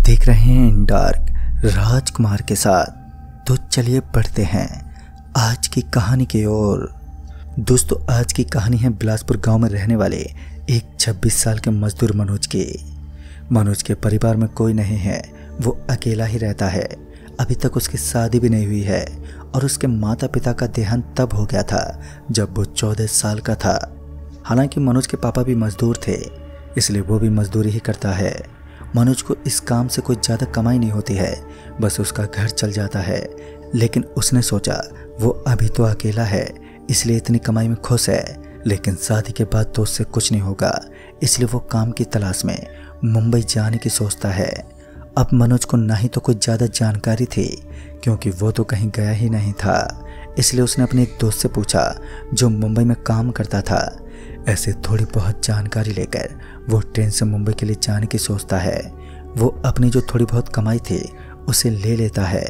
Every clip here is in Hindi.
देख रहे हैं डार्क राजकुमार के साथ। तो चलिए बढ़ते हैं आज की कहानी की ओर। दोस्तों, आज की कहानी है बिलासपुर गांव में रहने वाले एक 26 साल के मजदूर मनोज की। मनोज के परिवार में कोई नहीं है, वो अकेला ही रहता है। अभी तक उसकी शादी भी नहीं हुई है और उसके माता पिता का देहांत तब हो गया था जब वो 14 साल का था। हालांकि मनोज के पापा भी मजदूर थे, इसलिए वो भी मजदूरी ही करता है। मनोज को इस काम से कोई ज़्यादा कमाई नहीं होती है, बस उसका घर चल जाता है। लेकिन उसने सोचा वो अभी तो अकेला है, इसलिए इतनी कमाई में खुश है, लेकिन शादी के बाद तो उससे कुछ नहीं होगा, इसलिए वो काम की तलाश में मुंबई जाने की सोचता है। अब मनोज को ना ही तो कोई ज़्यादा जानकारी थी, क्योंकि वो तो कहीं गया ही नहीं था। इसलिए उसने अपने एक दोस्त से पूछा जो मुंबई में काम करता था। ऐसे थोड़ी बहुत जानकारी लेकर वो ट्रेन से मुंबई के लिए जाने की सोचता है। वो अपनी जो थोड़ी बहुत कमाई थी उसे ले लेता है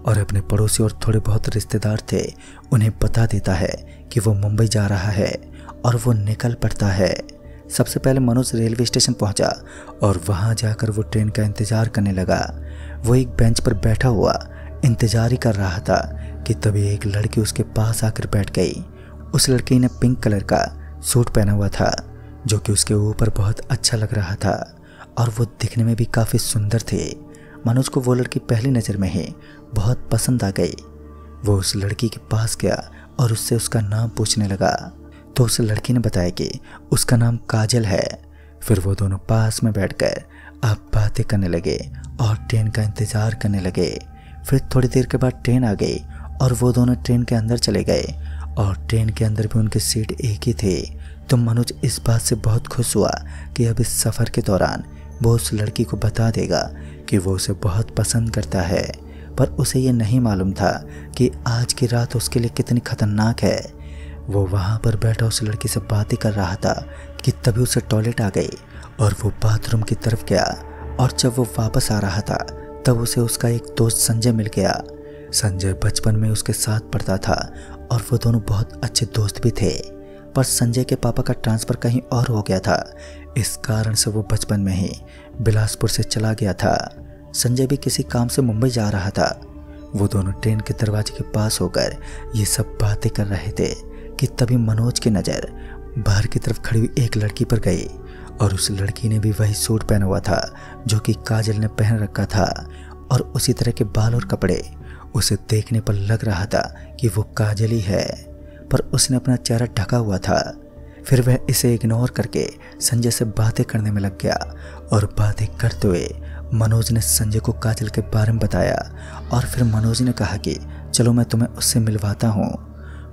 और अपने पड़ोसी और थोड़े बहुत रिश्तेदार थे उन्हें बता देता है कि वो मुंबई जा रहा है और वो निकल पड़ता है। सबसे पहले मनोज रेलवे स्टेशन पहुंचा और वहां जाकर वो ट्रेन का इंतज़ार करने लगा। वो एक बेंच पर बैठा हुआ इंतज़ार ही कर रहा था कि तभी एक लड़की उसके पास आकर बैठ गई। उस लड़की ने पिंक कलर का सूट पहना हुआ था जो कि उसके ऊपर बहुत अच्छा लग रहा था और वो दिखने में भी काफ़ी सुंदर थे। मनोज को वो लड़की पहली नज़र में ही बहुत पसंद आ गई। वो उस लड़की के पास गया और उससे उसका नाम पूछने लगा, तो उस लड़की ने बताया कि उसका नाम काजल है। फिर वो दोनों पास में बैठकर अब बातें करने लगे और ट्रेन का इंतज़ार करने लगे। फिर थोड़ी देर के बाद ट्रेन आ गई और वो दोनों ट्रेन के अंदर चले गए और ट्रेन के अंदर भी उनकी सीट एक ही थी। तो मनोज इस बात से बहुत खुश हुआ कि अब इस सफ़र के दौरान वो उस लड़की को बता देगा कि वो उसे बहुत पसंद करता है। पर उसे ये नहीं मालूम था कि आज की रात उसके लिए कितनी खतरनाक है। वो वहाँ पर बैठा उस लड़की से बातें कर रहा था कि तभी उसे टॉयलेट आ गई और वो बाथरूम की तरफ गया। और जब वो वापस आ रहा था तब उसे उसका एक दोस्त संजय मिल गया। संजय बचपन में उसके साथ पढ़ता था और वो दोनों बहुत अच्छे दोस्त भी थे। पर संजय के पापा का ट्रांसफ़र कहीं और हो गया था, इस कारण से वो बचपन में ही बिलासपुर से चला गया था। संजय भी किसी काम से मुंबई जा रहा था। वो दोनों ट्रेन के दरवाजे के पास होकर ये सब बातें कर रहे थे कि तभी मनोज की नज़र बाहर की तरफ खड़ी हुई एक लड़की पर गई और उस लड़की ने भी वही सूट पहना हुआ था जो कि काजल ने पहन रखा था और उसी तरह के बाल और कपड़े। उसे देखने पर लग रहा था कि वो काजल ही है, पर उसने अपना चेहरा ढका हुआ था। फिर वह इसे इग्नोर करके संजय से बातें करने में लग गया और बातें करते हुए मनोज ने संजय को काजल के बारे में बताया और फिर मनोज ने कहा कि चलो मैं तुम्हें उससे मिलवाता हूँ।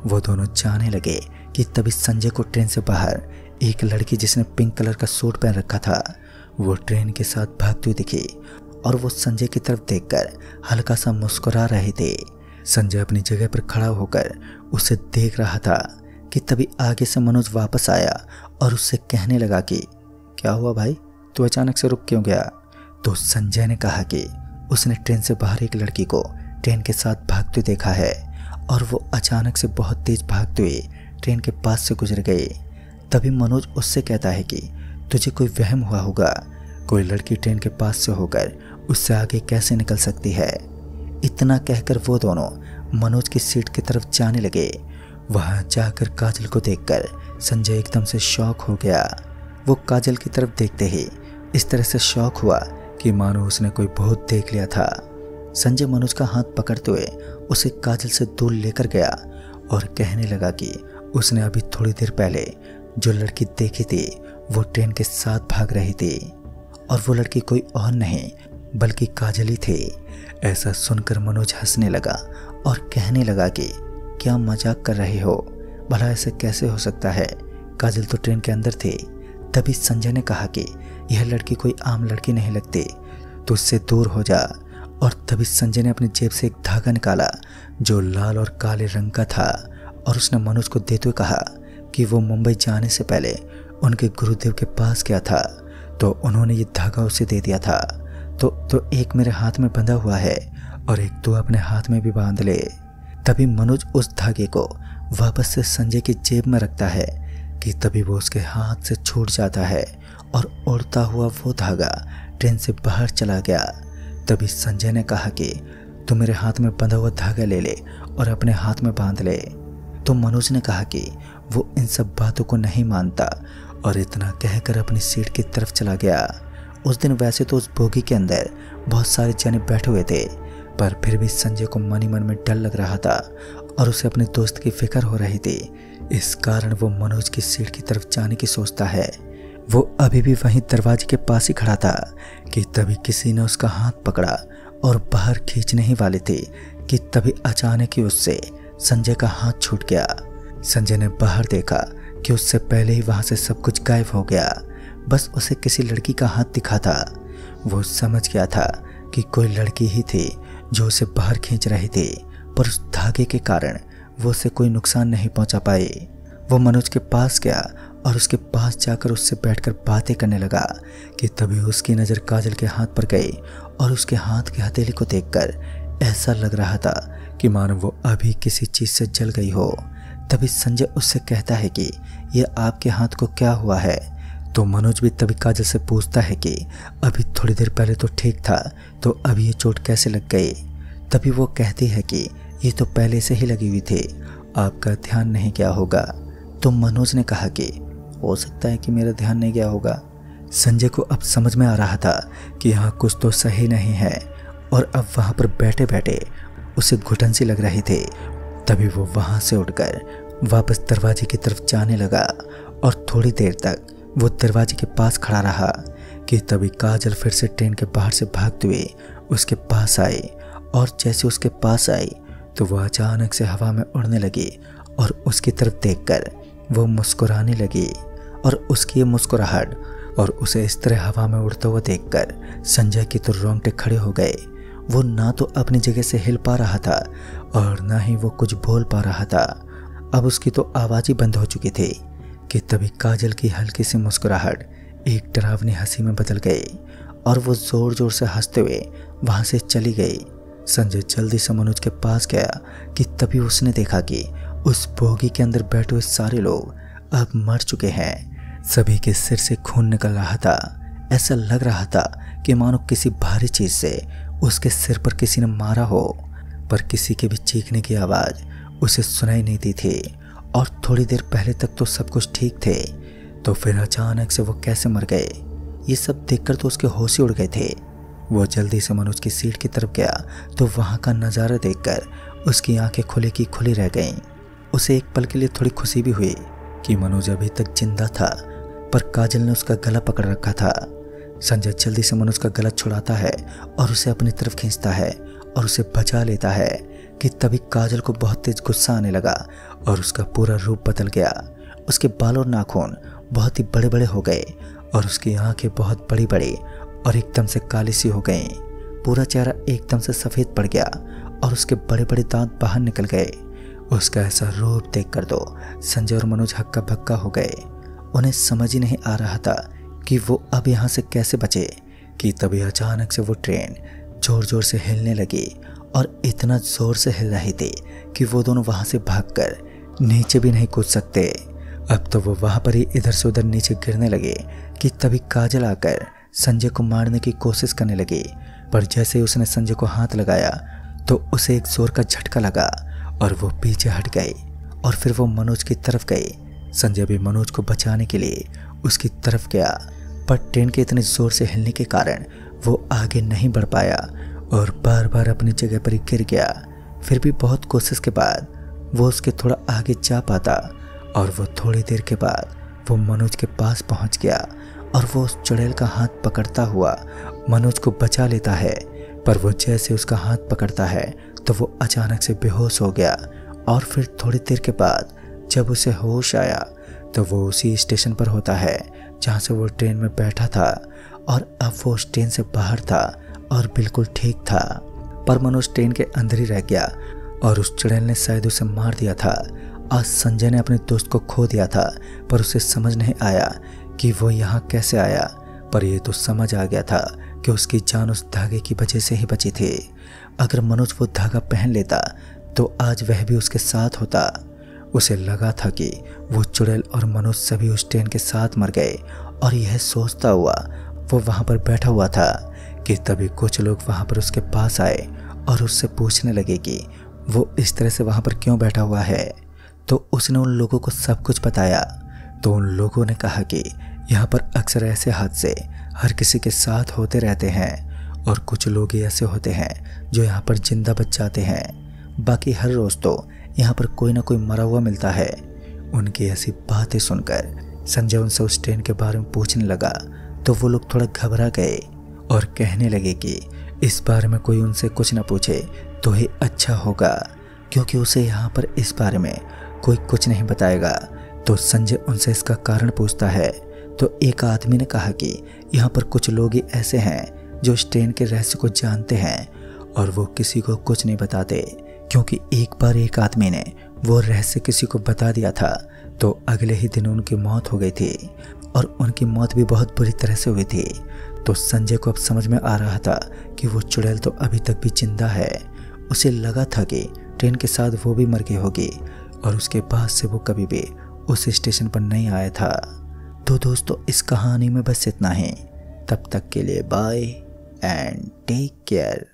वो दोनों जाने लगे कि तभी संजय को ट्रेन से बाहर एक लड़की जिसने पिंक कलर का सूट पहन रखा था वो ट्रेन के साथ भागती हुई दिखी और वो संजय की तरफ देखकर हल्का सा मुस्कुरा रहे थे। संजय अपनी जगह पर खड़ा होकर उसे देख रहा था कि तभी आगे से मनोज वापस आया और उससे कहने लगा कि क्या हुआ भाई, तू अचानक से रुक क्यों गया? तो संजय ने कहा कि उसने ट्रेन से बाहर एक लड़की को ट्रेन के साथ भागते देखा है और वो अचानक से बहुत तेज भागते हुए ट्रेन के पास से गुजर गई। तभी मनोज उससे कहता है कि तुझे कोई वहम हुआ होगा, कोई लड़की ट्रेन के पास से होकर उससे आगे कैसे निकल सकती है। इतना कहकर वो दोनों मनोज की सीट की तरफ जाने लगे। वहां जाकर काजल को देखकर संजय एकदम से शॉक हो गया। वो काजल की तरफ देखते ही इस तरह से शॉक हुआ कि मानो उसने कोई भूत देख लिया था। संजय मनोज का हाथ पकड़ते हुए उसे काजल से दूर लेकर गया और कहने लगा कि उसने अभी थोड़ी देर पहले जो लड़की देखी थी वो ट्रेन के साथ भाग रही थी और वो लड़की कोई और नहीं बल्कि काजल ही थी। ऐसा सुनकर मनोज हंसने लगा और कहने लगा कि क्या मजाक कर रहे हो, भला ऐसे कैसे हो सकता है, काजल तो ट्रेन के अंदर थी। तभी संजय ने कहा कि यह लड़की कोई आम लड़की नहीं लगती, तो उससे दूर हो जा। और तभी संजय ने अपनी जेब से एक धागा निकाला जो लाल और काले रंग का था और उसने मनोज को देते हुए कहा कि वो मुंबई जाने से पहले उनके गुरुदेव के पास गया था, तो उन्होंने ये धागा उसे दे दिया था। तो एक मेरे हाथ में बंधा हुआ है और एक तो अपने हाथ में भी बांध ले। तभी मनोज उस धागे को वापस से संजय की जेब में रखता है कि तभी वो उसके हाथ से छूट जाता है और उड़ता हुआ वो धागा ट्रेन से बाहर चला गया। तभी संजय ने कहा कि तू मेरे हाथ में बंधा हुआ धागा ले ले और अपने हाथ में बांध ले। तो मनोज ने कहा कि वो इन सब बातों को नहीं मानता और इतना कहकर अपनी सीट की तरफ चला गया। उस दिन वैसे तो उस बोगी के अंदर बहुत सारे जने बैठे हुए थे, पर फिर भी संजय को मन ही मन में डर लग रहा था और उसे अपने दोस्त की फिक्र हो रही थी। इस कारण वो मनोज की सीट की तरफ जाने की सोचता है। वो अभी भी वहीं दरवाजे के पास ही खड़ा था कि तभी किसी ने उसका हाथ पकड़ा और बाहर खींचने ही वाले थे कि तभी अचानक ही उससे संजय का हाथ छूट गया। संजय ने बाहर देखा कि उससे पहले ही वहां से सब कुछ गायब हो गया। बस उसे किसी लड़की का हाथ दिखा था। वो समझ गया था कि कोई लड़की ही थी जो उसे बाहर खींच रही थी, पर उस धागे के कारण वो उसे कोई नुकसान नहीं पहुंचा पाए। वो मनोज के पास गया और उसके पास जाकर उससे बैठकर बातें करने लगा कि तभी उसकी नज़र काजल के हाथ पर गई और उसके हाथ की हथेली को देखकर ऐसा लग रहा था कि मानो वो अभी किसी चीज़ से जल गई हो। तभी संजय उससे कहता है कि ये आपके हाथ को क्या हुआ है। तो मनोज भी तभी काजल से पूछता है कि अभी थोड़ी देर पहले तो ठीक था, तो अभी ये चोट कैसे लग गई। तभी वो कहती है कि ये तो पहले से ही लगी हुई थी, आपका ध्यान नहीं गया होगा। तो मनोज ने कहा कि हो सकता है कि मेरा ध्यान नहीं गया होगा। संजय को अब समझ में आ रहा था कि यहाँ कुछ तो सही नहीं है और अब वहाँ पर बैठे बैठे उसे घुटन सी लग रही थी। तभी वो वहाँ से उठकर वापस दरवाजे की तरफ जाने लगा और थोड़ी देर तक वो दरवाजे के पास खड़ा रहा कि तभी काजल फिर से ट्रेन के बाहर से भागते हुए उसके पास आई और जैसे उसके पास आई तो वह अचानक से हवा में उड़ने लगी और उसकी तरफ देखकर वो मुस्कुराने लगी और उसकी ये मुस्कुराहट और उसे इस तरह हवा में उड़ता हुआ देखकर संजय के तो रोंगटे खड़े हो गए। वो ना तो अपनी जगह से हिल पा रहा था और ना ही वो कुछ बोल पा रहा था। अब उसकी तो आवाज़ ही बंद हो चुकी थी कि तभी काजल की हल्की सी मुस्कुराहट एक डरावनी हंसी में बदल गई और वो ज़ोर ज़ोर से हंसते हुए वहाँ से चली गई। संजय जल्दी से मनोज के पास गया कि तभी उसने देखा कि उस बोगी के अंदर बैठे हुए सारे लोग अब मर चुके हैं। सभी के सिर से खून निकल रहा था। ऐसा लग रहा था कि मानो किसी भारी चीज़ से उसके सिर पर किसी ने मारा हो, पर किसी के भी चीखने की आवाज़ उसे सुनाई नहीं दी थी। और थोड़ी देर पहले तक तो सब कुछ ठीक थे, तो फिर अचानक से वो कैसे मर गए। ये सब देखकर तो उसके होश ही उड़ गए थे। वो जल्दी से मनोज की सीट की तरफ गया तो वहाँ का नज़ारा देखकर उसकी आंखें खुली की खुली रह गईं। उसे एक पल के लिए थोड़ी खुशी भी हुई कि मनोज अभी तक जिंदा था, पर काजल ने उसका गला पकड़ रखा था। संजय जल्दी से मनोज का गला छुड़ाता है और उसे अपनी तरफ खींचता है और उसे बचा लेता है कि तभी काजल को बहुत तेज गुस्सा आने लगा और उसका पूरा रूप बदल गया। उसके बाल और नाखून बहुत ही बड़े बड़े हो गए और उसकी आंखें बहुत बड़ी बड़ी और एकदम से काली सी हो गईं। पूरा चेहरा एकदम से सफ़ेद पड़ गया और उसके बड़े बड़े दांत बाहर निकल गए। उसका ऐसा रूप देखकर तो संजय और मनोज हक्का बक्का हो गए। उन्हें समझ ही नहीं आ रहा था कि वो अब यहाँ से कैसे बचे कि तभी अचानक से वो ट्रेन ज़ोर ज़ोर से हिलने लगी और इतना ज़ोर से हिल रही थी कि वो दोनों वहाँ से भागकर नीचे भी नहीं कूद सकते। अब तो वो वहाँ पर ही इधर से उधर नीचे गिरने लगे कि तभी काजल आकर संजय को मारने की कोशिश करने लगी, पर जैसे ही उसने संजय को हाथ लगाया तो उसे एक जोर का झटका लगा और वो पीछे हट गई और फिर वो मनोज की तरफ गई। संजय भी मनोज को बचाने के लिए उसकी तरफ गया, पर ट्रेन के इतने ज़ोर से हिलने के कारण वो आगे नहीं बढ़ पाया और बार बार अपनी जगह पर ही गिर गया। फिर भी बहुत कोशिश के बाद वो उसके थोड़ा आगे जा पाता और वो थोड़ी देर के बाद वो मनोज के पास पहुंच गया और वो उस चुड़ैल का हाथ पकड़ता हुआ मनोज को बचा लेता है। पर वो जैसे उसका हाथ पकड़ता है तो वो अचानक से बेहोश हो गया और फिर थोड़ी देर के बाद जब उसे होश आया तो वो उसी स्टेशन पर होता है जहाँ से वो ट्रेन में बैठा था और अब वो उस ट्रेन से बाहर था और बिल्कुल ठीक था। पर मनोज ट्रेन के अंदर ही रह गया और उस चुड़ैल ने शायद उसे मार दिया था। आज संजय ने अपने दोस्त को खो दिया था, पर उसे समझ नहीं आया कि वो यहाँ कैसे आया। पर यह तो समझ आ गया था कि उसकी जान उस धागे की वजह से ही बची थी। अगर मनोज वो धागा पहन लेता तो आज वह भी उसके साथ होता। उसे लगा था कि वो चुड़ैल और मनोज सभी उस ट्रेन के साथ मर गए और यह सोचता हुआ वो वहाँ पर बैठा हुआ था कि तभी कुछ लोग वहाँ पर उसके पास आए और उससे पूछने लगे कि वो इस तरह से वहाँ पर क्यों बैठा हुआ है। तो उसने उन लोगों को सब कुछ बताया। तो उन लोगों ने कहा कि यहाँ पर अक्सर ऐसे हादसे हर किसी के साथ होते रहते हैं और कुछ लोग ही ऐसे होते हैं जो यहाँ पर जिंदा बच जाते हैं, बाकी हर रोज़ तो यहाँ पर कोई ना कोई मरा हुआ मिलता है। उनकी ऐसी बातें सुनकर संजय उनसे उस ट्रेन के बारे में पूछने लगा। तो वो लोग थोड़ा घबरा गए और कहने लगे कि इस बारे में कोई उनसे कुछ ना पूछे तो ही अच्छा होगा, क्योंकि उसे यहाँ पर इस बारे में कोई कुछ नहीं बताएगा। तो संजय उनसे इसका कारण पूछता है। तो एक आदमी ने कहा कि यहाँ पर कुछ लोग ही ऐसे हैं जो इस ट्रेन के रहस्य को जानते हैं और वो किसी को कुछ नहीं बताते, क्योंकि एक बार एक आदमी ने वो रहस्य किसी को बता दिया था तो अगले ही दिन उनकी मौत हो गई थी और उनकी मौत भी बहुत बुरी तरह से हुई थी। तो संजय को अब समझ में आ रहा था कि वो चुड़ैल तो अभी तक भी जिंदा है। उसे लगा था कि ट्रेन के साथ वो भी मर गई होगी और उसके बाद से वो कभी भी उस स्टेशन पर नहीं आया था। तो दोस्तों, इस कहानी में बस इतना ही। तब तक के लिए बाय एंड टेक केयर।